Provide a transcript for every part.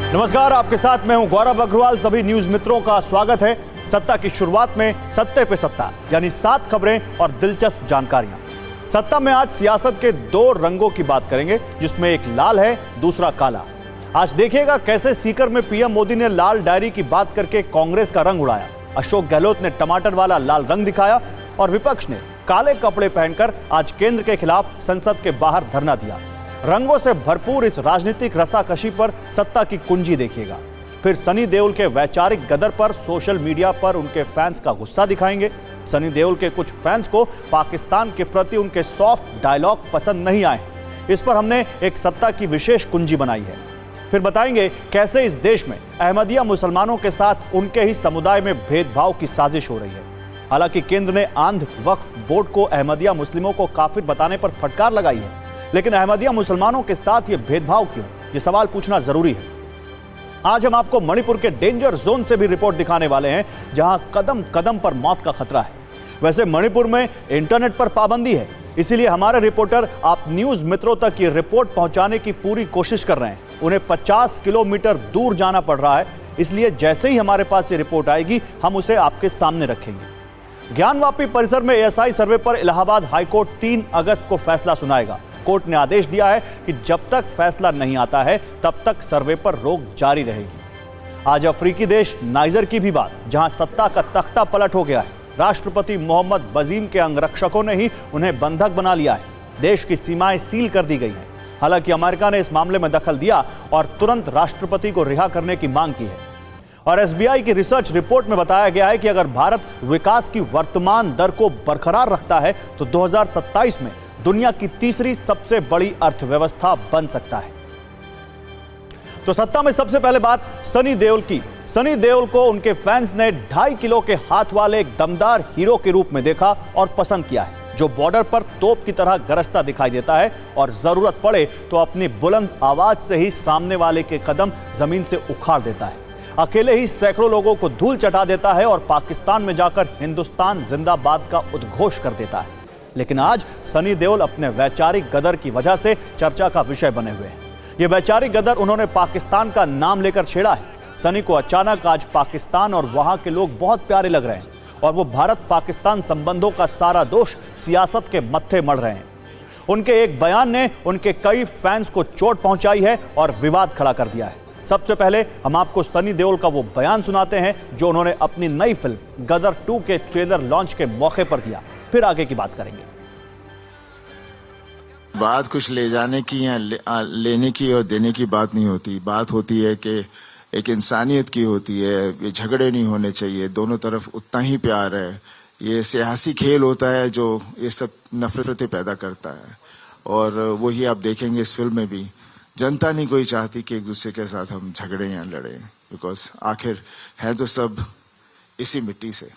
नमस्कार, आपके साथ मैं हूं गौरव अग्रवाल। सभी न्यूज मित्रों का स्वागत है। सत्ता की शुरुआत में सत्ते पे सत्ता, यानी 7 खबरें और दिलचस्प जानकारियां। सत्ता में आज सियासत के 2 रंगों की बात करेंगे, जिसमें एक लाल है, दूसरा काला। आज देखिएगा कैसे सीकर में पीएम मोदी ने लाल डायरी की बात करके कांग्रेस का रंग उड़ाया, अशोक गहलोत ने टमाटर वाला लाल रंग दिखाया और विपक्ष ने काले कपड़े पहनकर आज केंद्र के खिलाफ संसद के बाहर धरना दिया। रंगों से भरपूर इस राजनीतिक रसाकशी पर सत्ता की कुंजी देखिएगा। फिर सनी देओल के वैचारिक गदर पर सोशल मीडिया पर उनके फैंस का गुस्सा दिखाएंगे। सनी देओल के कुछ फैंस को पाकिस्तान के प्रति उनके सॉफ्ट डायलॉग पसंद नहीं आए। इस पर हमने एक सत्ता की विशेष कुंजी बनाई है। फिर बताएंगे कैसे इस देश में अहमदिया मुसलमानों के साथ उनके ही समुदाय में भेदभाव की साजिश हो रही है। हालांकि केंद्र ने आंध्र वक्फ बोर्ड को अहमदिया मुस्लिमों को काफिर बताने पर फटकार लगाई है, लेकिन अहमदिया मुसलमानों के साथ ये भेदभाव क्यों, ये सवाल पूछना जरूरी है। आज हम आपको मणिपुर के डेंजर जोन से भी रिपोर्ट दिखाने वाले हैं, जहां कदम कदम पर मौत का खतरा है। वैसे मणिपुर में इंटरनेट पर पाबंदी है, इसीलिए हमारे रिपोर्टर आप न्यूज मित्रों तक ये रिपोर्ट पहुंचाने की पूरी कोशिश कर रहे हैं। उन्हें 50 किलोमीटर दूर जाना पड़ रहा है, इसलिए जैसे ही हमारे पास ये रिपोर्ट आएगी हम उसे आपके सामने रखेंगे। ज्ञानवापी परिसर में एएसआई सर्वे पर इलाहाबाद हाईकोर्ट 3 अगस्त को फैसला सुनाएगा। कोर्ट ने आदेश दिया है कि जब तक फैसला नहीं आता है तब तक सर्वे पर रोक जारी रहेगी। आज अफ्रीकी देश नाइजर की भी बात, जहां सत्ता का तख्ता पलट हो गया है। राष्ट्रपति मोहम्मद बजीम के अंगरक्षकों ने ही उन्हें बंधक बना लिया है। देश की सीमाएं सील कर दी गई हैं। हालांकि अमेरिका ने इस मामले में दखल दिया और तुरंत राष्ट्रपति को रिहा करने की मांग की है। और एसबीआई की रिसर्च रिपोर्ट में बताया गया है कि अगर भारत विकास की वर्तमान दर को बरकरार रखता है तो 2027 में दुनिया की तीसरी सबसे बड़ी अर्थव्यवस्था बन सकता है। तो सत्ता में सबसे पहले बात सनी देओल की। सनी देओल को उनके फैंस ने 2.5 किलो के हाथ वाले एक दमदार हीरो के रूप में देखा और पसंद किया है, जो बॉर्डर पर तोप की तरह गरजता दिखाई देता है और जरूरत पड़े तो अपनी बुलंद आवाज से ही सामने वाले के कदम जमीन से उखाड़ देता है। अकेले ही सैकड़ों लोगों को धूल चटा देता है और पाकिस्तान में जाकर हिंदुस्तान जिंदाबाद का उद्घोष कर देता है। लेकिन आज सनी देओल अपने वैचारिक गदर की वजह से चर्चा का विषय बने हुए हैं। ये वैचारिक गदर उन्होंने पाकिस्तान का नाम लेकर छेड़ा है। सनी को अचानक आज पाकिस्तान और वहां के लोग बहुत प्यारे लग रहे हैं और वो भारत पाकिस्तान संबंधों का सारा दोष सियासत के मत्थे मढ़ रहे हैं। उनके एक बयान ने उनके कई फैंस को चोट पहुंचाई है और विवाद खड़ा कर दिया है। सबसे पहले हम आपको सनी देओल का वो बयान सुनाते हैं जो उन्होंने अपनी नई फिल्म गदर 2 के ट्रेलर लॉन्च के मौके पर दिया। फिर आगे की बात करेंगे। बात कुछ ले जाने की या लेने की और देने की बात नहीं होती। बात होती है कि एक इंसानियत की होती है। ये झगड़े नहीं होने चाहिए, दोनों तरफ उतना ही प्यार है। ये सियासी खेल होता है जो ये सब नफरतें पैदा करता है और वही आप देखेंगे इस फिल्म में भी। जनता नहीं कोई चाहती कि एक दूसरे के साथ हम झगड़े या लड़े, बिकॉज आखिर है तो सब इसी मिट्टी से।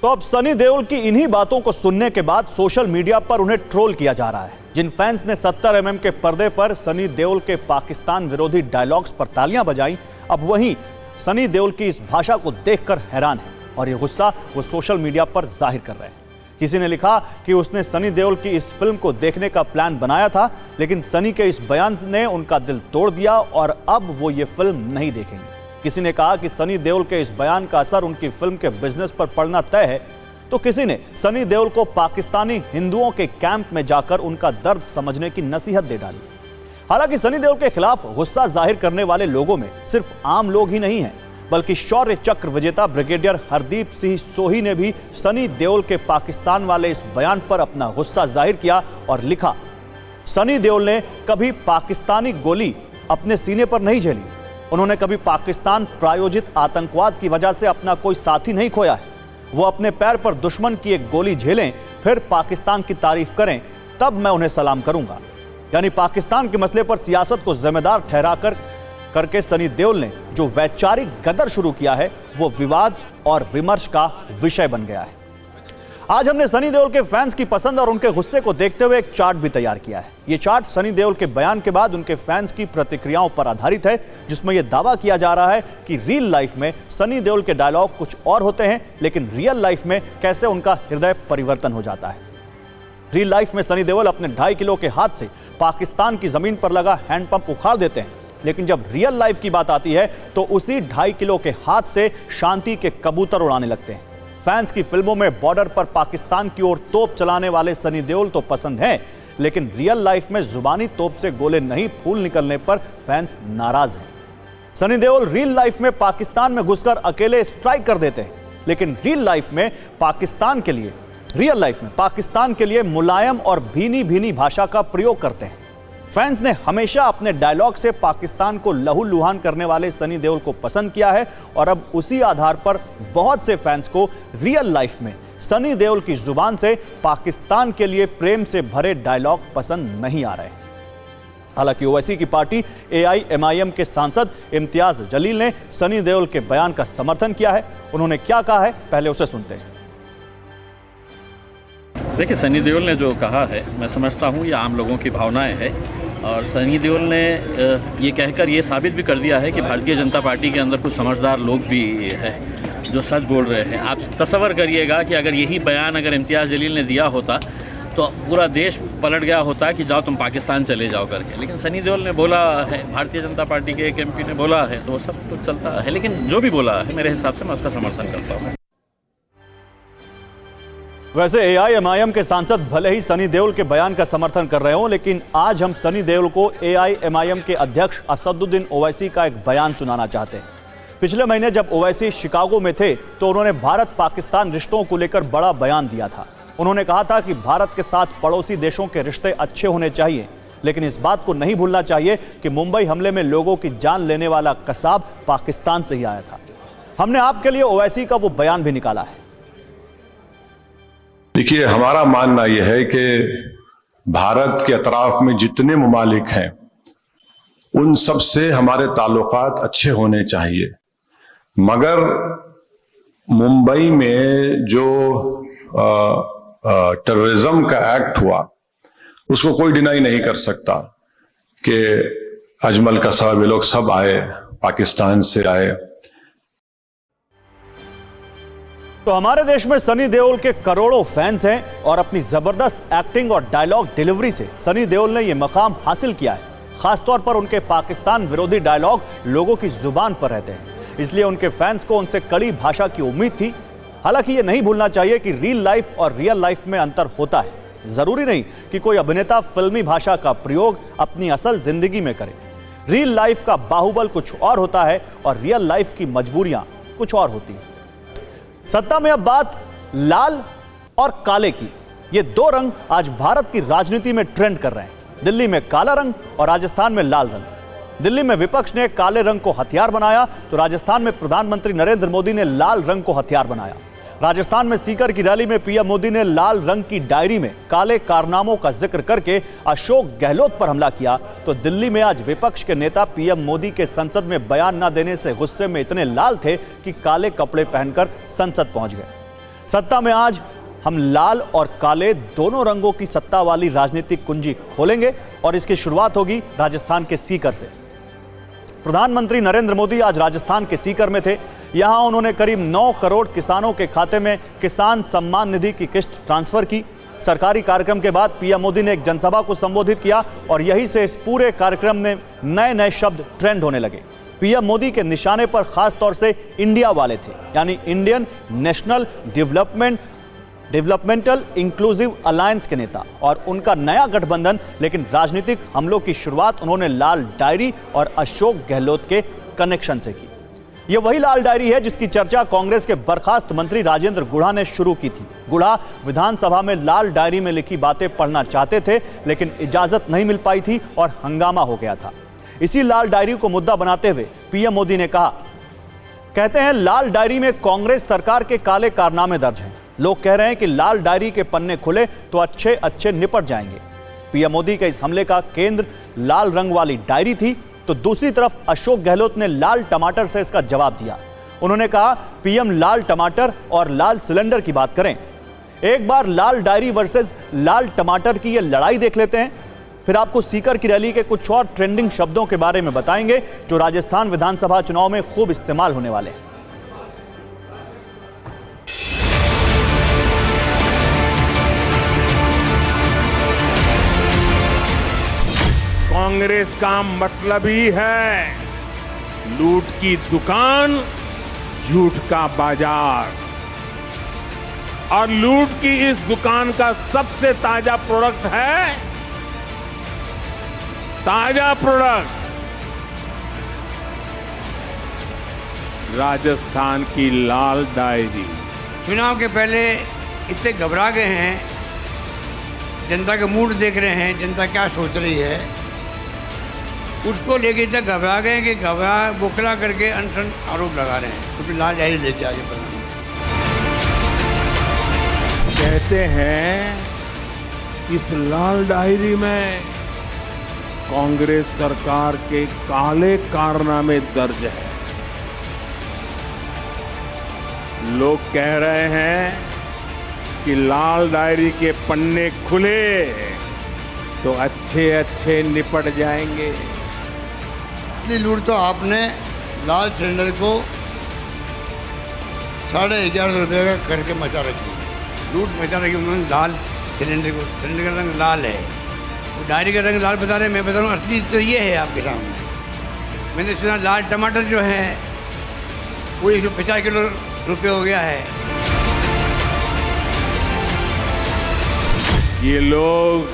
तो अब सनी देओल की इन्हीं बातों को सुनने के बाद सोशल मीडिया पर उन्हें ट्रोल किया जा रहा है। जिन फैंस ने 70 mm के पर्दे पर सनी देओल के पाकिस्तान विरोधी डायलॉग्स पर तालियां बजाई, अब वहीं सनी देओल की इस भाषा को देखकर हैरान है और ये गुस्सा वो सोशल मीडिया पर जाहिर कर रहे हैं। किसी ने लिखा कि उसने सनी देओल की इस फिल्म को देखने का प्लान बनाया था, लेकिन सनी के इस बयान ने उनका दिल तोड़ दिया और अब वो ये फिल्म नहीं देखेंगे। किसी ने कहा कि सनी देओल के इस बयान का असर उनकी फिल्म के बिजनेस पर पड़ना तय है, तो किसी ने सनी देओल को पाकिस्तानी हिंदुओं के कैंप में जाकर उनका दर्द समझने की नसीहत दे डाली। हालांकि सनी देओल के खिलाफ गुस्सा जाहिर करने वाले लोगों में सिर्फ आम लोग ही नहीं हैं, बल्कि शौर्य चक्र विजेता ब्रिगेडियर हरदीप सिंह सोही ने भी सनी देओल के पाकिस्तान वाले इस बयान पर अपना गुस्सा जाहिर किया और लिखा, सनी देओल ने कभी पाकिस्तानी गोली अपने सीने पर नहीं झेली। उन्होंने कभी पाकिस्तान प्रायोजित आतंकवाद की वजह से अपना कोई साथी नहीं खोया है। वो अपने पैर पर दुश्मन की एक गोली झेलें, फिर पाकिस्तान की तारीफ करें, तब मैं उन्हें सलाम करूंगा। यानी पाकिस्तान के मसले पर सियासत को जिम्मेदार ठहराकर करके सनी देओल ने जो वैचारिक गदर शुरू किया है वो विवाद और विमर्श का विषय बन गया है। आज हमने सनी देओल के फैंस की पसंद और उनके गुस्से को देखते हुए एक चार्ट भी तैयार किया है। ये चार्ट सनी देओल के बयान के बाद उनके फैंस की प्रतिक्रियाओं पर आधारित है, जिसमें यह दावा किया जा रहा है कि रियल लाइफ में सनी देओल के डायलॉग कुछ और होते हैं, लेकिन रियल लाइफ में कैसे उनका हृदय परिवर्तन हो जाता है। रियल लाइफ में सनी देओल अपने 2.5 किलो के हाथ से पाकिस्तान की जमीन पर लगा हैंडपंप उखाड़ देते हैं, लेकिन जब रियल लाइफ की बात आती है तो उसी 2.5 किलो के हाथ से शांति के कबूतर उड़ाने लगते हैं। फैंस की फिल्मों में बॉर्डर पर पाकिस्तान की ओर तोप चलाने वाले सनी देओल तो पसंद हैं, लेकिन रियल लाइफ में जुबानी तोप से गोले नहीं फूल निकलने पर फैंस नाराज हैं। सनी देओल रियल लाइफ में पाकिस्तान में घुसकर अकेले स्ट्राइक कर देते हैं, लेकिन रियल लाइफ में पाकिस्तान के लिए मुलायम और भीनी भीनी भाषा का प्रयोग करते हैं। फैंस ने हमेशा अपने डायलॉग से पाकिस्तान को लहूलुहान करने वाले सनी देओल को पसंद किया है और अब उसी आधार पर बहुत से फैंस को रियल लाइफ में सनी देओल की जुबान से पाकिस्तान के लिए प्रेम से भरे डायलॉग पसंद नहीं आ रहे। हालांकि ओवैसी की पार्टी AIMIM के सांसद इम्तियाज जलील ने सनी देओल के बयान का समर्थन किया है। उन्होंने क्या कहा है, पहले उसे सुनते हैं। देखिए, सनी देओल ने जो कहा है मैं समझता हूँ ये आम लोगों की भावनाएं हैं और सनी देओल ने ये कहकर ये साबित भी कर दिया है कि भारतीय जनता पार्टी के अंदर कुछ समझदार लोग भी हैं जो सच बोल रहे हैं। आप तसव्वुर करिएगा कि अगर यही बयान अगर इम्तियाज़ जलील ने दिया होता तो पूरा देश पलट गया होता कि जाओ तुम पाकिस्तान चले जाओ करके, लेकिन सनी देओल ने बोला है, भारतीय जनता पार्टी के एक MP ने बोला है, तो वो सब कुछ चलता है। लेकिन जो भी बोला है मेरे हिसाब से मैं उसका समर्थन करता हूँ। वैसे AIMIM के सांसद भले ही सनी देओल के बयान का समर्थन कर रहे हों, लेकिन आज हम सनी देओल को AIMIM के अध्यक्ष असदुद्दीन ओवैसी का एक बयान सुनाना चाहते हैं। पिछले महीने जब ओवैसी शिकागो में थे तो उन्होंने भारत पाकिस्तान रिश्तों को लेकर बड़ा बयान दिया था। उन्होंने कहा था कि भारत के साथ पड़ोसी देशों के रिश्ते अच्छे होने चाहिए, लेकिन इस बात को नहीं भूलना चाहिए कि मुंबई हमले में लोगों की जान लेने वाला कसाब पाकिस्तान से ही आया था। हमने आपके लिए ओवैसी का वो बयान भी निकाला है। देखिए, हमारा मानना यह है कि भारत के अतराफ में जितने ममालिक हैं उन सब से हमारे ताल्लुकात अच्छे होने चाहिए, मगर मुंबई में जो टेररिज्म का एक्ट हुआ उसको कोई डिनाई नहीं कर सकता कि अजमल कसाब ये लोग सब आए, पाकिस्तान से आए। तो हमारे देश में सनी देओल के करोड़ों फैंस हैं और अपनी जबरदस्त एक्टिंग और डायलॉग डिलीवरी से सनी देओल ने यह मकाम हासिल किया है। खासतौर पर उनके पाकिस्तान विरोधी डायलॉग लोगों की जुबान पर रहते हैं, इसलिए उनके फैंस को उनसे कड़ी भाषा की उम्मीद थी। हालांकि ये नहीं भूलना चाहिए कि रियल लाइफ और रियल लाइफ में अंतर होता है। जरूरी नहीं कि कोई अभिनेता फिल्मी भाषा का प्रयोग अपनी असल जिंदगी में करे। रियल लाइफ का बाहुबल कुछ और होता है और रियल लाइफ की मजबूरियां कुछ और होती हैं। सत्ता में अब बात लाल और काले की। ये दो रंग आज भारत की राजनीति में ट्रेंड कर रहे हैं। दिल्ली में काला रंग और राजस्थान में लाल रंग। दिल्ली में विपक्ष ने काले रंग को हथियार बनाया तो राजस्थान में प्रधानमंत्री नरेंद्र मोदी ने लाल रंग को हथियार बनाया। राजस्थान में सीकर की रैली में पीएम मोदी ने लाल रंग की डायरी में काले कारनामों का जिक्र करके अशोक गहलोत पर हमला किया, तो दिल्ली में आज विपक्ष के नेता पीएम मोदी के संसद में बयान न देने से गुस्से में इतने लाल थे कि काले कपड़े पहनकर संसद पहुंच गए। सत्ता में आज हम लाल और काले दोनों रंगों की सत्ता वाली राजनीतिक कुंजी खोलेंगे और इसकी शुरुआत होगी राजस्थान के सीकर से। प्रधानमंत्री नरेंद्र मोदी आज राजस्थान के सीकर में थे। यहां उन्होंने करीब 9 करोड़ किसानों के खाते में किसान सम्मान निधि की किस्त ट्रांसफर की। सरकारी कार्यक्रम के बाद पीएम मोदी ने एक जनसभा को संबोधित किया और यहीं से इस पूरे कार्यक्रम में नए नए शब्द ट्रेंड होने लगे। पीएम मोदी के निशाने पर खास तौर से इंडिया वाले थे, यानी Indian national developmental inclusive alliance के नेता और उनका नया गठबंधन। लेकिन राजनीतिक हमलों की शुरुआत उन्होंने लाल डायरी और अशोक गहलोत के कनेक्शन से की। यह वही लाल डायरी है जिसकी चर्चा कांग्रेस के बर्खास्त मंत्री राजेंद्र गुढ़ा ने शुरू की थी। गुढ़ा विधानसभा में लाल डायरी में लिखी बातें पढ़ना चाहते थे, लेकिन इजाजत नहीं मिल पाई थी और हंगामा हो गया था। इसी लाल डायरी को मुद्दा बनाते हुए पीएम मोदी ने कहते हैं लाल डायरी में कांग्रेस सरकार के काले कारनामे दर्ज हैं। लोग कह रहे हैं कि लाल डायरी के पन्ने खुले तो अच्छे अच्छे निपट जाएंगे। पीएम मोदी के इस हमले का केंद्र लाल रंग वाली डायरी थी, तो दूसरी तरफ अशोक गहलोत ने लाल टमाटर से इसका जवाब दिया। उन्होंने कहा पीएम लाल टमाटर और लाल सिलेंडर की बात करें। एक बार लाल डायरी वर्सेस लाल टमाटर की ये लड़ाई देख लेते हैं, फिर आपको सीकर की रैली के कुछ और ट्रेंडिंग शब्दों के बारे में बताएंगे जो राजस्थान विधानसभा चुनाव में खूब इस्तेमाल होने वाले हैं। कांग्रेस का मतलब ही है लूट की दुकान, झूठ का बाजार। और लूट की इस दुकान का सबसे ताजा प्रोडक्ट है, ताजा प्रोडक्ट राजस्थान की लाल डायरी। चुनाव के पहले इतने घबरा गए हैं, जनता का मूड देख रहे हैं, जनता क्या सोच रही है, उसको लेके इतना घबरा गए कि घबरा बोखला करके अनशन आरोप लगा रहे हैं, क्योंकि लाल डायरी लेके आगे प्रधानमंत्री। कहते हैं इस लाल डायरी में कांग्रेस सरकार के काले कारनामे दर्ज है। लोग कह रहे हैं कि लाल डायरी के पन्ने खुले तो अच्छे अच्छे निपट जाएंगे। इतनी लूट तो आपने लाल सिलेंडर को 11,500 रुपये का करके मचा रखी है। लूट मचा रखी उन्होंने लाल सिलेंडर को, सिलेंडर का रंग लाल है, वो डायरी का रंग लाल बता रहे हैं। मैं बता रहा हूँ असली तो ये है आपके सामने। मैंने सुना लाल टमाटर जो है वो 150 किलो रुपये हो गया है। ये लोग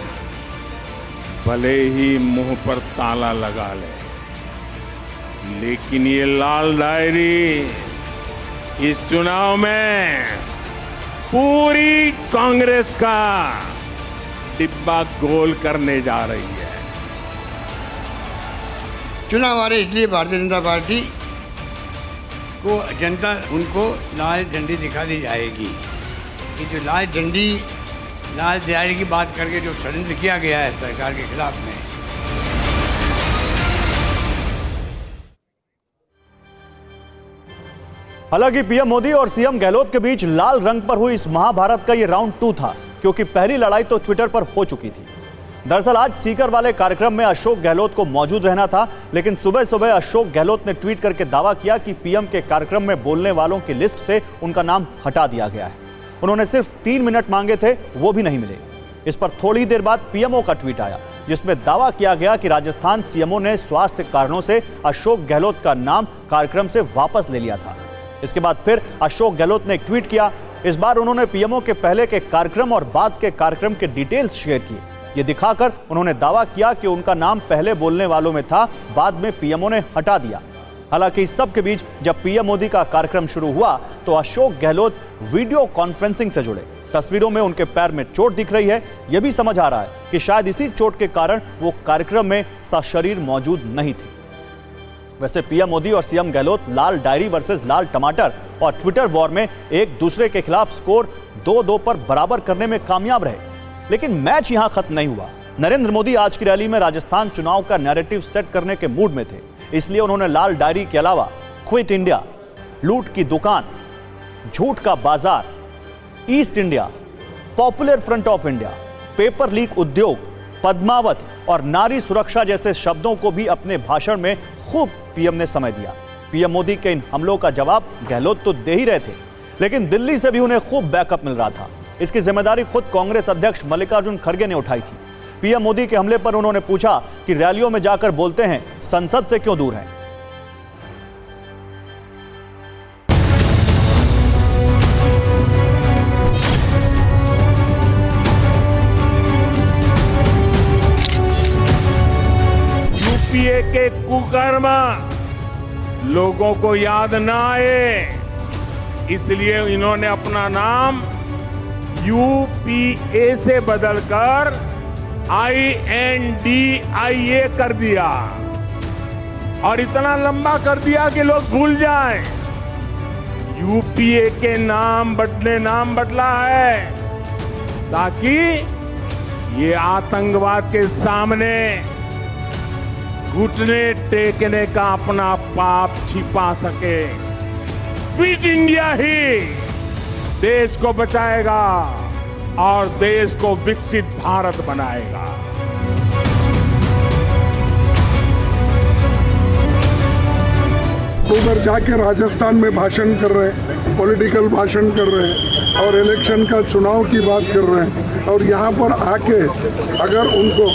भले ही मुंह पर ताला लगा ले, लेकिन ये लाल डायरी इस चुनाव में पूरी कांग्रेस का डिब्बा गोल करने जा रही है। चुनाव आ रहे इसलिए भारतीय जनता पार्टी को जनता उनको लाल झंडी दिखा दी जाएगी कि जो लाल झंडी लाल डायरी की बात करके जो षड्यंत्र किया गया है सरकार के खिलाफ में। हालांकि पीएम मोदी और सीएम गहलोत के बीच लाल रंग पर हुई इस महाभारत का यह राउंड 2 था, क्योंकि पहली लड़ाई तो ट्विटर पर हो चुकी थी। दरअसल आज सीकर वाले कार्यक्रम में अशोक गहलोत को मौजूद रहना था, लेकिन सुबह सुबह अशोक गहलोत ने ट्वीट करके दावा किया कि पीएम के कार्यक्रम में बोलने वालों की लिस्ट से उनका नाम हटा दिया गया है। उन्होंने सिर्फ 3 मिनट मांगे थे, वो भी नहीं मिले। इस पर थोड़ी देर बाद पीएमओ का ट्वीट आया, जिसमें दावा किया गया कि राजस्थान सीएमओ ने स्वास्थ्य कारणों से अशोक गहलोत का नाम कार्यक्रम से वापस ले लिया था। इसके बाद फिर अशोक गहलोत ने एक ट्वीट किया। इस बार उन्होंने पीएमओ के पहले के कार्यक्रम और बाद के कार्यक्रम के डिटेल्स शेयर किए। ये दिखाकर उन्होंने दावा किया कि उनका नाम पहले बोलने वालों में था, बाद में पीएमओ ने हटा दिया। हालांकि इस सब के बीच जब पीएम मोदी का कार्यक्रम शुरू हुआ तो अशोक गहलोत वीडियो कॉन्फ्रेंसिंग से जुड़े। तस्वीरों में उनके पैर में चोट दिख रही है। यह भी समझ आ रहा है कि शायद इसी चोट के कारण वो कार्यक्रम में सशरीर मौजूद नहीं थे। वैसे पीएम मोदी और सीएम गहलोत लाल डायरी वर्सेस लाल टमाटर और ट्विटर वॉर में एक दूसरे के खिलाफ स्कोर 2-2 पर बराबर करने में कामयाब रहे, लेकिन मैच यहां खत्म नहीं हुआ। नरेंद्र मोदी आज की रैली में राजस्थान चुनाव का नैरेटिव सेट करने के मूड में थे, इसलिए उन्होंने लाल डायरी के अलावा क्विट इंडिया, लूट की दुकान, झूठ का बाजार, east India, popular front of India, paper leak उद्योग, पद्मावत और नारी सुरक्षा जैसे शब्दों को भी अपने भाषण में खूब पीएम ने समय दिया। पीएम मोदी के इन हमलों का जवाब गहलोत तो दे ही रहे थे, लेकिन दिल्ली से भी उन्हें खूब बैकअप मिल रहा था। इसकी जिम्मेदारी खुद कांग्रेस अध्यक्ष मल्लिकार्जुन खड़गे ने उठाई थी। पीएम मोदी के हमले पर उन्होंने पूछा कि रैलियों में जाकर बोलते हैं, संसद से क्यों दूर हैं? यूपीए के कुकर्म लोगों को याद ना आए, इसलिए इन्होंने अपना नाम यूपीए से बदलकर INDIA कर दिया और इतना लंबा कर दिया कि लोग भूल जाएं। यूपीए के नाम बदला है ताकि ये आतंकवाद के सामने घुटने टेकने का अपना पाप छिपा सके। फिट इंडिया ही देश को बचाएगा और देश को विकसित भारत बनाएगा। उधर जाके राजस्थान में भाषण कर रहे हैं, पॉलिटिकल भाषण कर रहे हैं और इलेक्शन का चुनाव की बात कर रहे हैं। और यहाँ पर आके अगर उनको,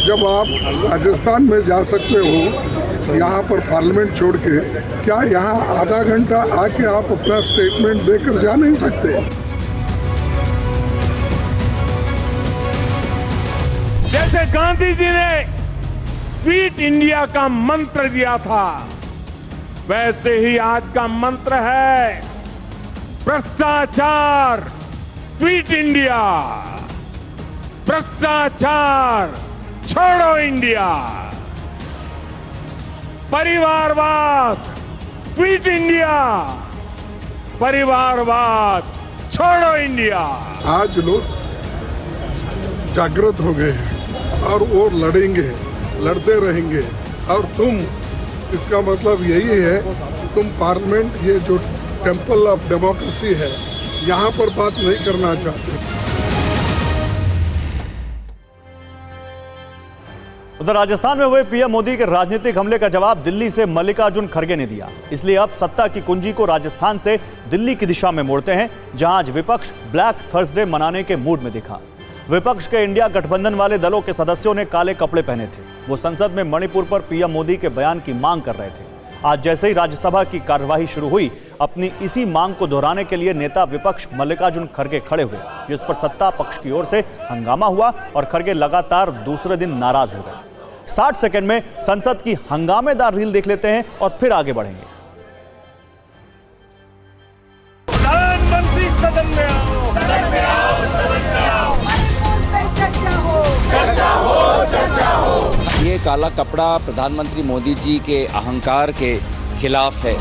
जब आप राजस्थान में जा सकते हो यहाँ पर पार्लियामेंट छोड़ के, क्या यहाँ आधा घंटा आके आप अपना स्टेटमेंट देकर जा नहीं सकते? जैसे गांधी जी ने क्विट इंडिया का मंत्र दिया था, वैसे ही आज का मंत्र है भ्रष्टाचार क्विट इंडिया, भ्रष्टाचार छोड़ो इंडिया, परिवारवाद क्विट इंडिया, परिवारवाद छोड़ो इंडिया। आज लोग जागृत हो गए हैं और वो लड़ेंगे, लड़ते रहेंगे। और तुम, इसका मतलब यही है, तुम पार्लियामेंट, ये जो टेम्पल ऑफ डेमोक्रेसी है, यहाँ पर बात नहीं करना चाहते। उधर राजस्थान में हुए पीएम मोदी के राजनीतिक हमले का जवाब दिल्ली से मल्लिकार्जुन खड़गे ने दिया। इसलिए अब सत्ता की कुंजी को राजस्थान से दिल्ली की दिशा में मोड़ते हैं, जहां आज विपक्ष ब्लैक थर्सडे मनाने के मूड में दिखा। विपक्ष के इंडिया गठबंधन वाले दलों के सदस्यों ने काले कपड़े पहने थे। वो संसद में मणिपुर पर पीएम मोदी के बयान की मांग कर रहे थे। आज जैसे ही राज्यसभा की कार्यवाही शुरू हुई, अपनी इसी मांग को दोहराने के लिए नेता विपक्ष मल्लिकार्जुन खड़गे खड़े हुए, जिस पर सत्ता पक्ष की ओर से हंगामा हुआ और खड़गे लगातार दूसरे दिन नाराज हो गए। 60 सेकंड में संसद की हंगामेदार रील देख लेते हैं और फिर आगे बढ़ेंगे। प्रधानमंत्री सदन में आओ, सदन में आओ, सदन में आओ। चर्चा हो, चर्चा हो। ये काला कपड़ा प्रधानमंत्री मोदी जी के अहंकार के खिलाफ है।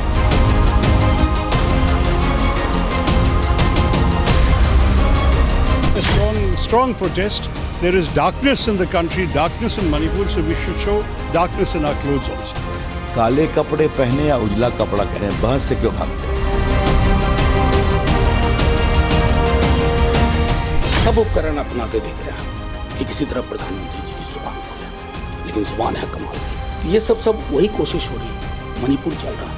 Strong protest. There is darkness in the country, darkness in Manipur, so we should show darkness in our clothes also. काले कपड़े पहने या उजला कपड़ा पहने, बहस से क्यों भागते हैं? सब उपकरण अपना के देख रहे हैं कि किसी तरह प्रधानमंत्री जी की जुबान खोले, लेकिन जुबान है कमाल की। ये सब वही कोशिश हो रही है। मणिपुर चल रहा है,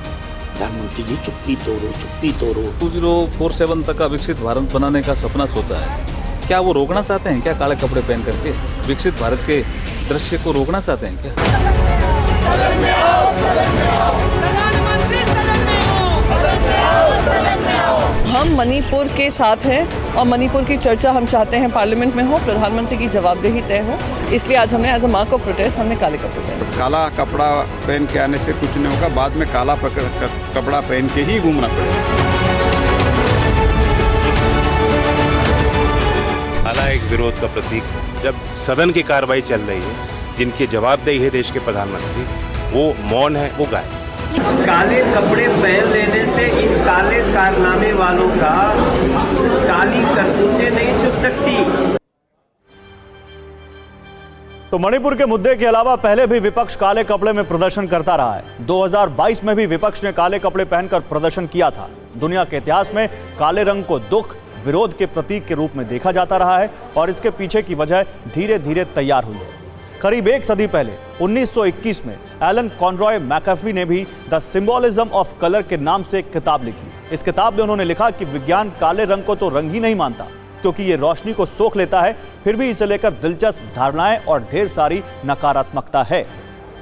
प्रधानमंत्री जी चुप्पी तोड़ो, चुप्पी तोड़ो। 2047 तक का विकसित भारत बनाने का सपना सोचा है, क्या वो रोकना चाहते हैं क्या? काले कपड़े पहन करके विकसित भारत के दृश्य को रोकना चाहते हैं क्या? सदन में आओ, सदन में आओ। प्रधानमंत्री सदन में आओ, सदन में आओ, सदन में आओ। हम मणिपुर के साथ हैं और मणिपुर की चर्चा हम चाहते हैं पार्लियामेंट में हो, प्रधानमंत्री की जवाबदेही तय हो। इसलिए आज हमने as a mark of protest हमने काले कपड़े पहने। काला कपड़ा पहन के आने से कुछ नहीं होगा, बाद में काला कपड़ा पहन के ही घूमना पड़ेगा। काला एक विरोध का प्रतीक है। जब सदन की कार्रवाई चल रही है, जिनकी जवाबदेही है देश के प्रधानमंत्री, वो मौन है, वो गायब। काले कपड़े पहन लेने से इन काले कारनामे वालों का काली करतूतें नहीं छुप सकती। तो मणिपुर के मुद्दे के अलावा पहले भी विपक्ष काले कपड़े में प्रदर्शन करता रहा है। 2022 में भी विपक्ष ने काले कपड़े पहनकर प्रदर्शन किया था। दुनिया के इतिहास में काले रंग को दुख, विरोध के प्रतीक के रूप में देखा जाता रहा है और इसके पीछे की वजह धीरे धीरे तैयार हुई है। करीब एक सदी पहले 1921 में एलन कॉनरॉय मैकाफी ने भी द सिंबोलिज्म ऑफ कलर के नाम से एक किताब लिखी। इस किताब में उन्होंने लिखा कि विज्ञान काले रंग को तो रंग ही नहीं मानता, क्योंकि ये रोशनी को सोख लेता है, फिर भी इसे लेकर दिलचस्प धारणाएं और ढेर सारी नकारात्मकता है।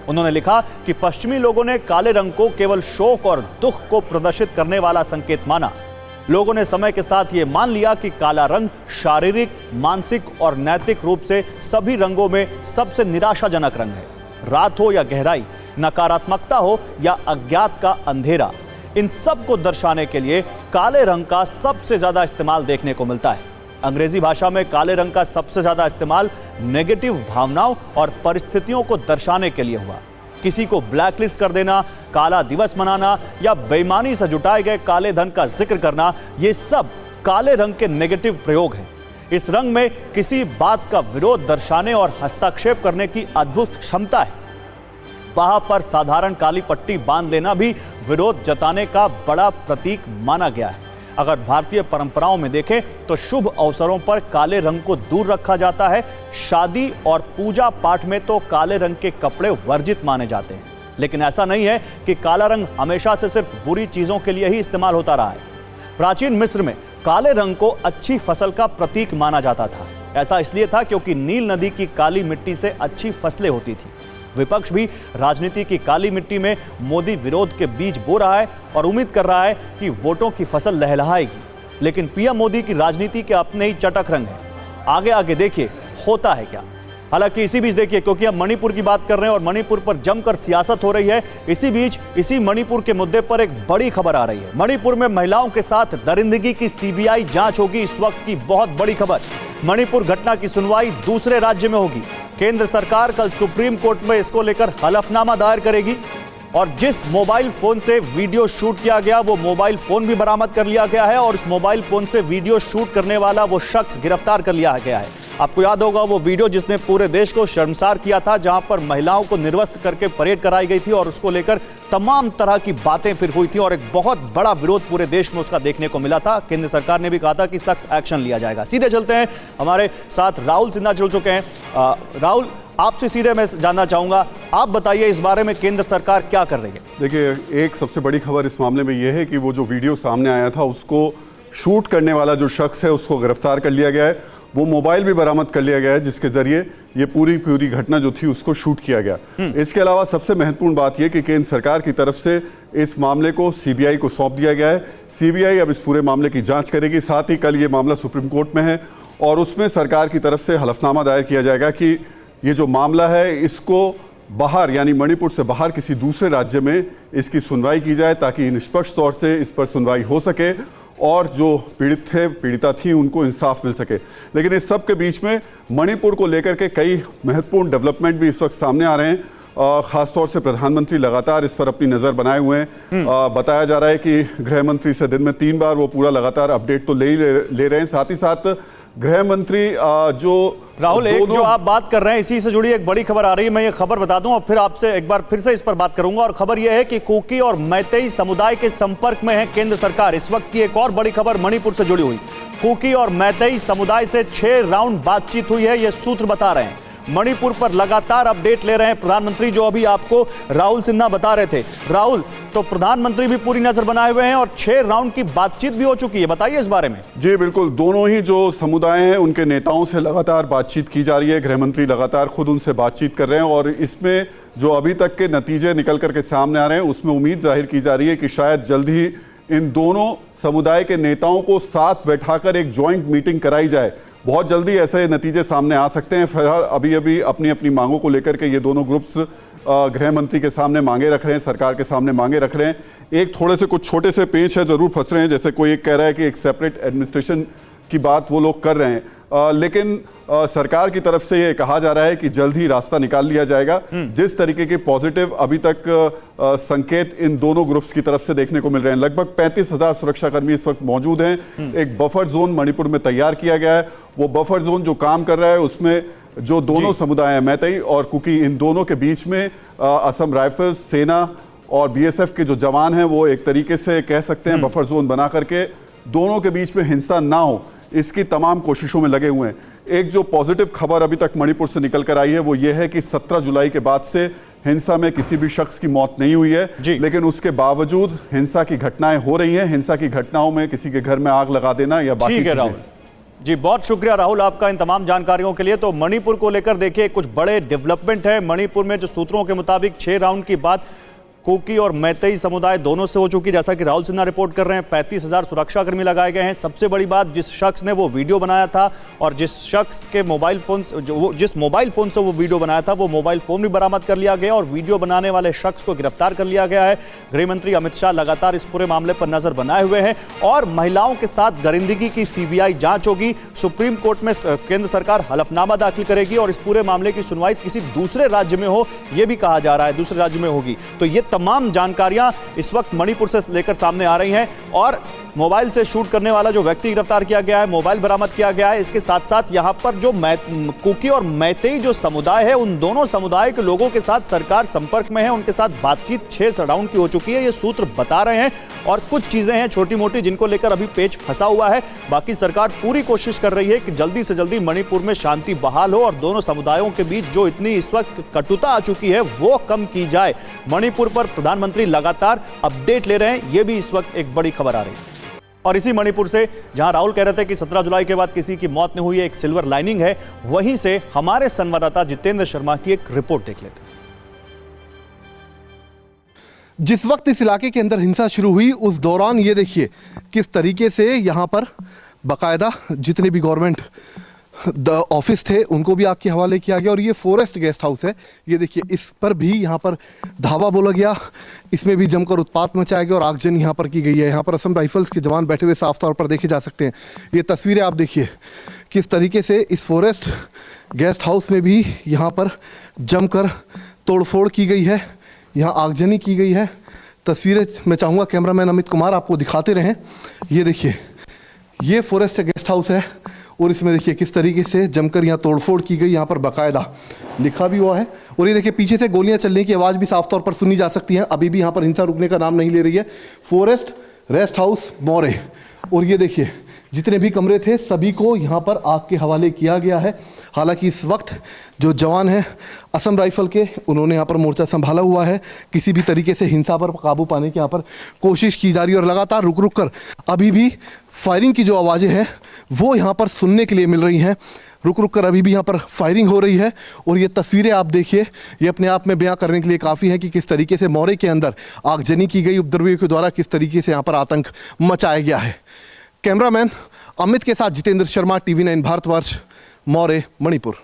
उन्होंने लिखा कि पश्चिमी लोगों ने काले रंग को केवल शोक और दुख को प्रदर्शित करने वाला संकेत माना। लोगों ने समय के साथ ये मान लिया कि काला रंग शारीरिक, मानसिक और नैतिक रूप से सभी रंगों में सबसे निराशाजनक रंग है। रात हो या गहराई, नकारात्मकता हो या अज्ञात का अंधेरा, इन सब को दर्शाने के लिए काले रंग का सबसे ज्यादा इस्तेमाल देखने को मिलता है। अंग्रेजी भाषा में काले रंग का सबसे ज्यादा इस्तेमाल नेगेटिव भावनाओं और परिस्थितियों को दर्शाने के लिए हुआ। किसी को ब्लैकलिस्ट कर देना, काला दिवस मनाना या बेईमानी से जुटाए गए काले धन का जिक्र करना, ये सब काले रंग के नेगेटिव प्रयोग हैं। इस रंग में किसी बात का विरोध दर्शाने और हस्तक्षेप करने की अद्भुत क्षमता है। बाह पर साधारण काली पट्टी बांध लेना भी विरोध जताने का बड़ा प्रतीक माना गया है। अगर भारतीय परंपराओं में देखें तो शुभ अवसरों पर काले रंग को दूर रखा जाता है। शादी और पूजा पाठ में तो काले रंग के कपड़े वर्जित माने जाते हैं। लेकिन ऐसा नहीं है कि काला रंग हमेशा से सिर्फ बुरी चीजों के लिए ही इस्तेमाल होता रहा है। प्राचीन मिस्र में काले रंग को अच्छी फसल का प्रतीक माना जाता था। ऐसा इसलिए था क्योंकि नील नदी की काली मिट्टी से अच्छी फसलें होती थी। विपक्ष भी राजनीति की काली मिट्टी में मोदी विरोध के बीज बो रहा है और उम्मीद कर रहा है कि वोटों की फसल लहलहाएगी। लेकिन पीएम मोदी की राजनीति के अपने ही चटक रंग हैं। आगे आगे देखिए होता है क्या। हालांकि इसी बीच देखिए, क्योंकि हम मणिपुर की बात कर रहे हैं और मणिपुर पर जमकर सियासत हो रही है, इसी बीच इसी मणिपुर के मुद्दे पर एक बड़ी खबर आ रही है। मणिपुर में महिलाओं के साथ दरिंदगी की सीबीआई जांच होगी। इस वक्त की बहुत बड़ी खबर, मणिपुर घटना की सुनवाई दूसरे राज्य में होगी। केंद्र सरकार कल सुप्रीम कोर्ट में इसको लेकर हलफनामा दायर करेगी और जिस मोबाइल फोन से वीडियो शूट किया गया वो मोबाइल फोन भी बरामद कर लिया गया है और इस मोबाइल फोन से वीडियो शूट करने वाला वो शख्स गिरफ्तार कर लिया गया है। आपको याद होगा वो वीडियो जिसने पूरे देश को शर्मसार किया था, जहां पर महिलाओं को निर्वस्त्र करके परेड कराई गई थी और उसको लेकर तमाम तरह की बातें फिर हुई थी और एक बहुत बड़ा विरोध पूरे देश में उसका देखने को मिला था। केंद्र सरकार ने भी कहा था कि सख्त एक्शन लिया जाएगा। सीधे चलते हैं, हमारे साथ राहुल सिन्हा जुड़ चुके हैं। राहुल, आपसे सीधे मैं जानना चाहूंगा, आप बताइए इस बारे में केंद्र सरकार क्या कर रही है? देखिए, एक सबसे बड़ी खबर इस मामले में यह है कि वो जो वीडियो सामने आया था उसको शूट करने वाला जो शख्स है उसको गिरफ्तार कर लिया गया है। वो मोबाइल भी बरामद कर लिया गया है जिसके जरिए ये पूरी घटना जो थी उसको शूट किया गया। इसके अलावा सबसे महत्वपूर्ण बात यह कि केंद्र सरकार की तरफ से इस मामले को सीबीआई को सौंप दिया गया है। सीबीआई अब इस पूरे मामले की जांच करेगी। साथ ही कल ये मामला सुप्रीम कोर्ट में है और उसमें सरकार की तरफ से हलफनामा दायर किया जाएगा कि ये जो मामला है इसको बाहर यानी मणिपुर से बाहर किसी दूसरे राज्य में इसकी सुनवाई की जाए ताकि निष्पक्ष तौर से इस पर सुनवाई हो सके और जो पीड़िता थी उनको इंसाफ मिल सके। लेकिन इस सब के बीच में मणिपुर को लेकर के कई महत्वपूर्ण डेवलपमेंट भी इस वक्त सामने आ रहे हैं। खासतौर से प्रधानमंत्री लगातार इस पर अपनी नज़र बनाए हुए हैं। बताया जा रहा है कि गृह मंत्री से दिन में 3 बार वो पूरा लगातार अपडेट तो ले रहे हैं। साथ ही साथ गृह मंत्री जो राहुल, एक जो आप बात कर रहे हैं इसी से जुड़ी एक बड़ी खबर आ रही है। मैं ये खबर बता दूं और फिर आपसे एक बार फिर से इस पर बात करूंगा। और खबर यह है कि कुकी और मैतेई समुदाय के संपर्क में है केंद्र सरकार। इस वक्त की एक और बड़ी खबर मणिपुर से जुड़ी हुई, कुकी और मैतेई समुदाय से 6 राउंड बातचीत हुई है, ये सूत्र बता रहे हैं। मणिपुर पर लगातार अपडेट ले रहे हैं प्रधानमंत्री, जो अभी आपको राहुल सिन्हा बता रहे थे। राहुल, तो प्रधानमंत्री भी पूरी नजर बनाए हुए हैं और 6 राउंड की बातचीत भी हो चुकी है, बताइए इस बारे में। जी बिल्कुल, दोनों ही जो समुदाय हैं उनके नेताओं से लगातार बातचीत की जा रही है। गृह मंत्री लगातार खुद उनसे बातचीत कर रहे हैं और इसमें जो अभी तक के नतीजे निकल करके सामने आ रहे हैं उसमें उम्मीद जाहिर की जा रही है कि शायद जल्द ही इन दोनों समुदाय के नेताओं को साथ बैठाकर एक ज्वाइंट मीटिंग कराई जाए। बहुत जल्दी ऐसे नतीजे सामने आ सकते हैं। फिलहाल अभी अपनी अपनी मांगों को लेकर के ये दोनों ग्रुप्स गृह मंत्री के सामने मांगे रख रहे हैं, सरकार के सामने मांगे रख रहे हैं। एक थोड़े से कुछ छोटे से पेच है, जरूर फंस रहे हैं। जैसे कोई एक कह रहा है कि एक सेपरेट एडमिनिस्ट्रेशन की बात वो लोग कर रहे हैं, लेकिन सरकार की तरफ से ये कहा जा रहा है कि जल्द ही रास्ता निकाल लिया जाएगा। जिस तरीके के पॉजिटिव अभी तक संकेत इन दोनों ग्रुप्स की तरफ से देखने को मिल रहे हैं। लगभग 35,000 सुरक्षाकर्मी इस वक्त मौजूद हैं। एक बफर जोन मणिपुर में तैयार किया गया है। वो बफर जोन जो काम कर रहा है उसमें जो दोनों समुदाय हैं, मैतेई और कुकी, इन दोनों के बीच में असम राइफल्स, सेना और बीएसएफ के जो जवान हैं वो एक तरीके से कह सकते हैं बफर जोन बना करके दोनों के बीच में हिंसा ना हो इसकी तमाम कोशिशों में लगे हुए हैं। एक जो पॉजिटिव खबर अभी तक मणिपुर से निकल कर आई है वो ये है कि 17 जुलाई के बाद से हिंसा में किसी भी शख्स की मौत नहीं हुई है, लेकिन उसके बावजूद हिंसा की घटनाएं हो रही हैं। हिंसा की घटनाओं में किसी के घर में आग लगा देना या बाकी ठीक है राहुल जी, बहुत शुक्रिया राहुल आपका इन तमाम जानकारियों के लिए। तो मणिपुर को लेकर देखिए कुछ बड़े डेवलपमेंट है। मणिपुर में जो सूत्रों के मुताबिक 6 राउंड की बात कुकी और मैतेई समुदाय दोनों से हो चुकी, जैसा कि राहुल सिन्हा रिपोर्ट कर रहे हैं। 35,000 सुरक्षाकर्मी लगाए गए हैं। सबसे बड़ी बात, जिस शख्स ने वो वीडियो बनाया था और जिस शख्स के मोबाइल फोन जिस मोबाइल फोन से वो वीडियो बनाया था वो मोबाइल फोन भी बरामद कर लिया गया और वीडियो बनाने वाले शख्स को गिरफ्तार कर लिया गया है। गृह मंत्री अमित शाह लगातार इस पूरे मामले पर नजर बनाए हुए हैं और महिलाओं के साथ दरिंदगी की सीबीआई जांच होगी। सुप्रीम कोर्ट में केंद्र सरकार हलफनामा दाखिल करेगी और इस पूरे मामले की सुनवाई किसी दूसरे राज्य में हो, यह भी कहा जा रहा है दूसरे राज्य में होगी। तो ये तमाम जानकारियां इस वक्त मणिपुर से लेकर सामने आ रही हैं और मोबाइल से शूट करने वाला जो व्यक्ति गिरफ्तार किया गया है, मोबाइल बरामद किया गया है। इसके साथ साथ यहाँ पर जो कुकी और मैतेई जो समुदाय है, उन दोनों समुदाय के लोगों के साथ सरकार संपर्क में है, उनके साथ बातचीत 6 राउंड की हो चुकी है, ये सूत्र बता रहे हैं। और कुछ चीजें हैं छोटी मोटी जिनको लेकर अभी पेच फंसा हुआ है। बाकी सरकार पूरी कोशिश कर रही है कि जल्दी से जल्दी मणिपुर में शांति बहाल हो और दोनों समुदायों के बीच जो इतनी इस वक्त कटुता आ चुकी है वो कम की जाए। मणिपुर पर प्रधानमंत्री लगातार अपडेट ले रहे हैं, ये भी इस वक्त एक बड़ी खबर आ रही है। और इसी मणिपुर से जहां राहुल कह रहे थे कि 17 जुलाई के बाद किसी की मौत नहीं हुई है, एक सिल्वर लाइनिंग है, वहीं से हमारे संवाददाता जितेंद्र शर्मा की एक रिपोर्ट देख लेते हैं। जिस वक्त इस इलाके के अंदर हिंसा शुरू हुई उस दौरान ये देखिए किस तरीके से यहाँ पर बाकायदा जितने भी गवर्नमेंट ऑफिस थे उनको भी आग के हवाले किया गया। और ये फॉरेस्ट गेस्ट हाउस है, ये देखिए इस पर भी यहाँ पर धावा बोला गया, इसमें भी जमकर उत्पात मचाया गया और आगजनी यहाँ पर की गई है। यहाँ पर असम राइफल्स के जवान बैठे हुए साफ तौर पर देखे जा सकते हैं। ये तस्वीरें आप देखिए किस तरीके से इस फॉरेस्ट गेस्ट हाउस में भी यहाँ पर जमकर तोड़फोड़ की गई है, यहाँ आगजनी की गई है। तस्वीरें मैं चाहूँगा कैमरामैन अमित कुमार आपको दिखाते रहें। ये देखिए ये फॉरेस्ट गेस्ट हाउस है और इसमें देखिए किस तरीके से जमकर यहाँ तोड़फोड़ की गई, यहाँ पर बाकायदा लिखा भी हुआ है। और ये देखिए पीछे से गोलियां चलने की आवाज़ भी साफ तौर पर सुनी जा सकती है। अभी भी यहाँ पर हिंसा रुकने का नाम नहीं ले रही है। फॉरेस्ट रेस्ट हाउस मौरे, और ये देखिए जितने भी कमरे थे सभी को यहाँ पर आग के हवाले किया गया है। हालांकि इस वक्त जो जवान हैं असम राइफल के, उन्होंने यहाँ पर मोर्चा संभाला हुआ है। किसी भी तरीके से हिंसा पर काबू पाने की यहाँ पर कोशिश की जा रही है और लगातार रुक रुक कर अभी भी फायरिंग की जो आवाज़ें हैं वो यहाँ पर सुनने के लिए मिल रही हैं। रुक रुक कर अभी भी यहाँ पर फायरिंग हो रही है। और ये तस्वीरें आप देखिए, ये अपने आप में बयां करने के लिए काफ़ी है कि किस तरीके से मौरे के अंदर आगजनी की गई, उपद्रवियों के द्वारा किस तरीके से यहाँ पर आतंक मचाया गया है। कैमरामैन अमित के साथ जितेंद्र शर्मा, TV9 भारतवर्ष, मौरे, मणिपुर।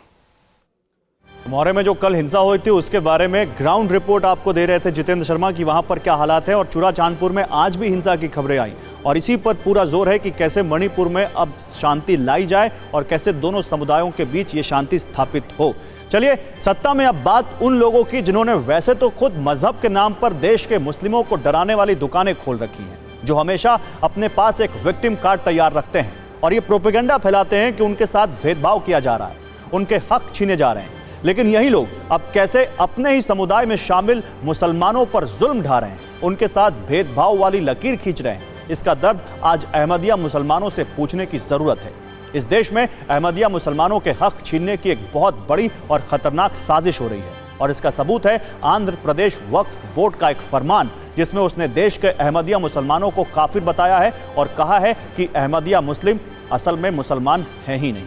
मौरे में जो कल हिंसा हुई थी उसके बारे में ग्राउंड रिपोर्ट आपको दे रहे थे जितेंद्र शर्मा की वहां पर क्या हालात है। और चूरा चांदपुर में आज भी हिंसा की खबरें आई और इसी पर पूरा जोर है कि कैसे मणिपुर में अब शांति लाई जाए और कैसे दोनों समुदायों के बीच ये शांति स्थापित हो। चलिए सत्ता में अब बात उन लोगों की जिन्होंने वैसे तो खुद मजहब के नाम पर देश के मुस्लिमों को डराने वाली दुकानें खोल रखी हैं, जो हमेशा अपने पास एक विक्टिम कार्ड तैयार रखते हैं और ये प्रोपेगेंडा फैलाते हैं कि उनके साथ भेदभाव किया जा रहा है, उनके हक छीने जा रहे हैं। लेकिन यही लोग अब कैसे अपने ही समुदाय में शामिल मुसलमानों पर जुल्म ढा रहे हैं, उनके साथ भेदभाव वाली लकीर खींच रहे हैं, इसका दर्द आज अहमदिया मुसलमानों से पूछने की जरूरत है। इस देश में अहमदिया मुसलमानों के हक छीनने की एक बहुत बड़ी और खतरनाक साजिश हो रही है और इसका सबूत है आंध्र प्रदेश वक्फ बोर्ड का एक फरमान, जिसमें उसने देश के अहमदिया मुसलमानों को काफिर बताया है और कहा है कि अहमदिया मुस्लिम असल में मुसलमान हैं ही नहीं।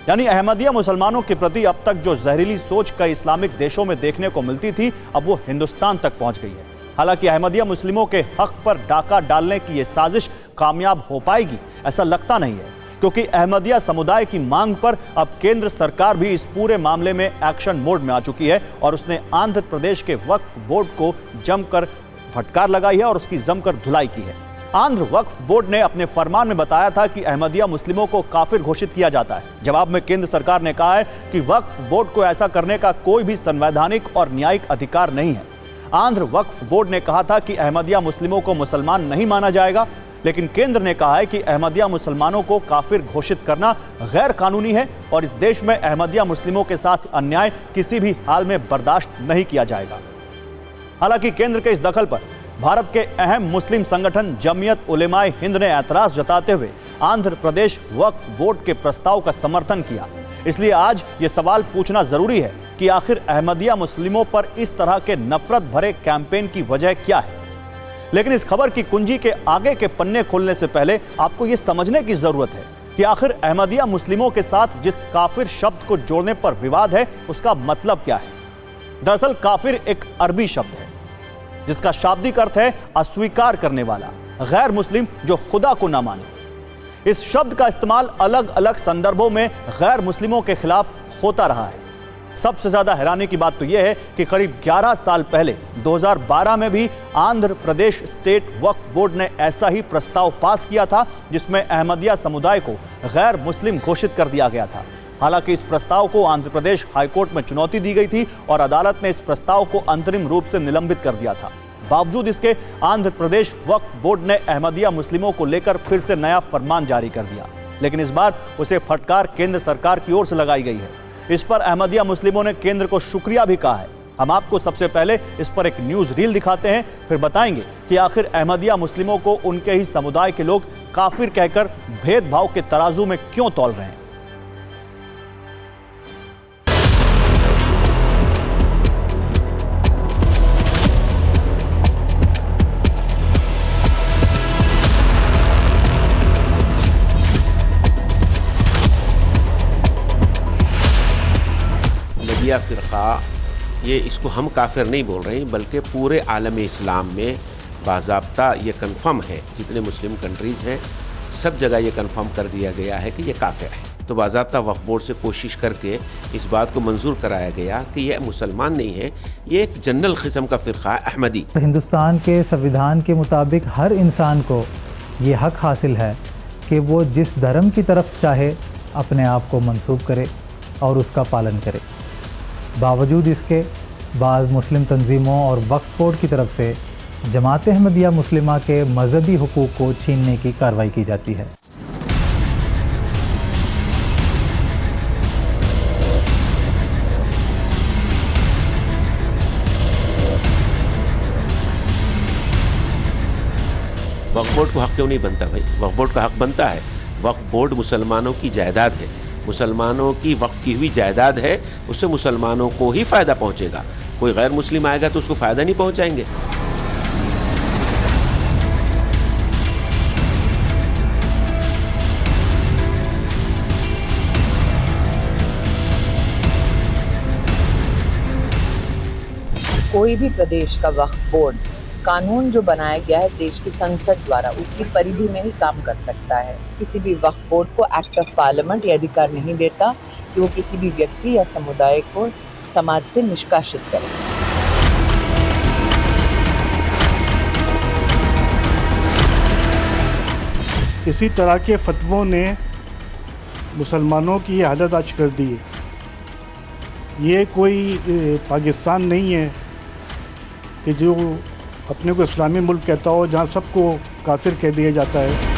यानी अहमदिया मुसलमानों के प्रति अब तक जो जहरीली सोच कई इस्लामिक देशों में देखने को मिलती थी, अब वो हिंदुस्तान तक पहुंच गई है। हालांकि अहमदिया मुस्लिमों के हक पर डाका डालने की ये साजिश कामयाब हो पाएगी ऐसा लगता नहीं है, क्योंकि अहमदिया समुदाय की मांग पर अब केंद्र सरकार भी इस पूरे मामले में एक्शन मोड में आ चुकी है और उसने आंध्र प्रदेश के वक्फ बोर्ड को जमकर फटकार लगाई है और उसकी जमकर धुलाई की है। आंध्र वक्फ बोर्ड ने अपने फरमान में बताया था कि अहमदिया मुस्लिमों को काफिर घोषित किया जाता है। जवाब में केंद्र सरकार ने कहा है कि वक्फ बोर्ड को ऐसा करने का कोई भी संवैधानिक और न्यायिक अधिकार नहीं है। आंध्र वक्फ बोर्ड ने कहा था कि अहमदिया मुस्लिमों को मुसलमान नहीं माना जाएगा, लेकिन केंद्र ने कहा है कि अहमदिया मुसलमानों को काफिर घोषित करना गैर कानूनी है और इस देश में अहमदिया मुस्लिमों के साथ अन्याय किसी भी हाल में बर्दाश्त नहीं किया जाएगा। हालांकि केंद्र के इस दखल पर भारत के अहम मुस्लिम संगठन जमीयत उलेमाए हिंद ने ऐतराज जताते हुए आंध्र प्रदेश वक्फ बोर्ड के प्रस्ताव का समर्थन किया। इसलिए आज ये सवाल पूछना जरूरी है कि आखिर अहमदिया मुस्लिमों पर इस तरह के नफरत भरे कैंपेन की वजह क्या है। लेकिन इस खबर की कुंजी के आगे के पन्ने खोलने से पहले आपको ये समझने की जरूरत है कि आखिर अहमदिया मुस्लिमों के साथ जिस काफिर शब्द को जोड़ने पर विवाद है उसका मतलब क्या है। दरअसल काफिर एक अरबी शब्द है जिसका शाब्दिक अर्थ है अस्वीकार करने वाला, गैर मुस्लिम जो खुदा को ना माने। इस शब्द का इस्तेमाल अलग अलग संदर्भों में गैर मुस्लिमों के खिलाफ होता रहा है। सबसे ज्यादा हैरानी की बात तो यह है कि करीब 11 साल पहले 2012 में भी आंध्र प्रदेश स्टेट वक्फ बोर्ड ने ऐसा ही प्रस्ताव पास किया था, जिसमें अहमदिया समुदाय को गैर मुस्लिम घोषित कर दिया गया था। हालांकि इस प्रस्ताव को आंध्र प्रदेश हाईकोर्ट में चुनौती दी गई थी और अदालत ने इस प्रस्ताव को अंतरिम रूप से निलंबित कर दिया था। बावजूद इसके आंध्र प्रदेश वक्फ बोर्ड ने अहमदिया मुस्लिमों को लेकर फिर से नया फरमान जारी कर दिया, लेकिन इस बार उसे फटकार केंद्र सरकार की ओर से लगाई गई है। इस पर अहमदिया मुस्लिमों ने केंद्र को शुक्रिया भी कहा है। हम आपको सबसे पहले इस पर एक न्यूज रील दिखाते हैं, फिर बताएंगे कि आखिर अहमदिया मुस्लिमों को उनके ही समुदाय के लोग काफिर कहकर भेदभाव के तराजू में क्यों तौल रहे हैं। नदिया फ़िरक़ा, ये इसको हम काफिर नहीं बोल रहे हैं, बल्कि पूरे आलम इस्लाम में बाज़ाब्ता ये कन्फर्म है, जितने मुस्लिम कंट्रीज़ हैं सब जगह ये कन्फर्म कर दिया गया है कि ये काफिर है। तो बाज़ाब्ता वक्फ बोर्ड से कोशिश करके इस बात को मंजूर कराया गया कि ये मुसलमान नहीं है, ये एक जनरल किस्म का फ़िरक़ा है अहमदी। हिंदुस्तान के संविधान के मुताबिक हर इंसान को ये हक हासिल है कि वो जिस धर्म की तरफ चाहे अपने आप को मंसूब करे और उसका पालन करे। बावजूद इसके बाज़ मुस्लिम तंजीमों और वक्फ बोर्ड की तरफ से जमात अहमदिया मुस्लिमा के मजहबी हुकूक को छीनने की कार्रवाई की जाती है। वक्फ बोर्ड को हक क्यों नहीं बनता भाई? वक्फ बोर्ड का हक बनता है। वक्फ बोर्ड मुसलमानों की जायदाद है, मुसलमानों की वक्फ की हुई जायदाद है, उससे मुसलमानों को ही फ़ायदा पहुंचेगा। कोई गैर मुस्लिम आएगा तो उसको फ़ायदा नहीं पहुंचाएंगे। कोई भी प्रदेश का वक्फ बोर्ड कानून जो बनाया गया है देश की संसद द्वारा, उसकी परिधि में ही काम कर सकता है। किसी भी वक्फ बोर्ड को एक्ट ऑफ पार्लियामेंट ये अधिकार नहीं देता कि वो किसी भी व्यक्ति या समुदाय को समाज से निष्कासित करे। इसी तरह के फतवों ने मुसलमानों की हालत आज कर दी है। ये कोई पाकिस्तान नहीं है कि जो अपने को इस्लामी मुल्क कहता हो, जहाँ सबको काफिर कह दिया जाता है।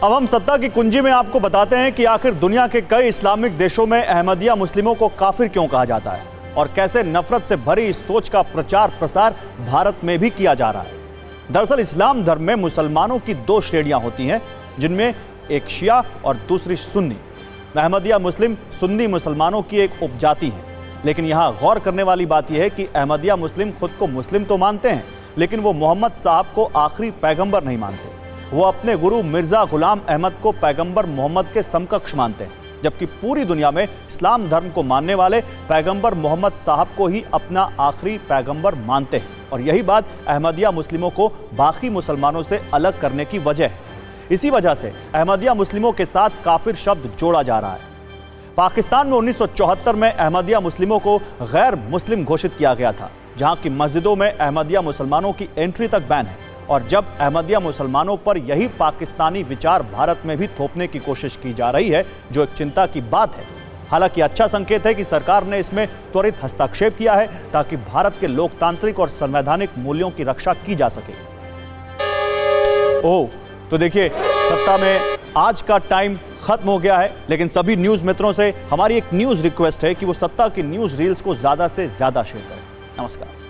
अब हम सत्ता की कुंजी में आपको बताते हैं कि आखिर दुनिया के कई इस्लामिक देशों में अहमदिया मुस्लिमों को काफिर क्यों कहा जाता है और कैसे नफरत से भरी इस सोच का प्रचार प्रसार भारत में भी किया जा रहा है। दरअसल इस्लाम धर्म में मुसलमानों की दो श्रेणियां होती हैं, जिनमें एक शिया और दूसरी सुन्नी। अहमदिया मुस्लिम सुन्नी मुसलमानों की एक उपजाति है, लेकिन यहाँ गौर करने वाली बात यह है कि अहमदिया मुस्लिम खुद को मुस्लिम तो मानते हैं, लेकिन वो मोहम्मद साहब को आखिरी पैगंबर नहीं मानते। वो अपने गुरु मिर्जा गुलाम अहमद को पैगंबर मोहम्मद के समकक्ष मानते हैं, जबकि पूरी दुनिया में इस्लाम धर्म को मानने वाले पैगंबर मोहम्मद साहब को ही अपना आखिरी पैगंबर मानते हैं। और यही बात अहमदिया मुस्लिमों को बाकी मुसलमानों से अलग करने की वजह है। इसी वजह से अहमदिया मुस्लिमों के साथ काफिर शब्द जोड़ा जा रहा है। पाकिस्तान में 1974 में अहमदिया मुस्लिमों को गैर मुस्लिम घोषित किया गया था, जहां की मस्जिदों में अहमदिया मुसलमानों की एंट्री तक बैन है। और जब अहमदिया मुसलमानों पर यही पाकिस्तानी विचार भारत में भी थोपने की कोशिश की जा रही है, जो एक चिंता की बात है। हालांकि अच्छा संकेत है कि सरकार ने इसमें त्वरित हस्तक्षेप किया है, ताकि भारत के लोकतांत्रिक और संवैधानिक मूल्यों की रक्षा की जा सके। ओह, तो देखिए, सत्ता में आज का टाइम खत्म हो गया है, लेकिन सभी न्यूज मित्रों से हमारी एक न्यूज रिक्वेस्ट है कि वो सत्ता की न्यूज रील्स को ज्यादा से ज्यादा शेयर करें। नमस्कार।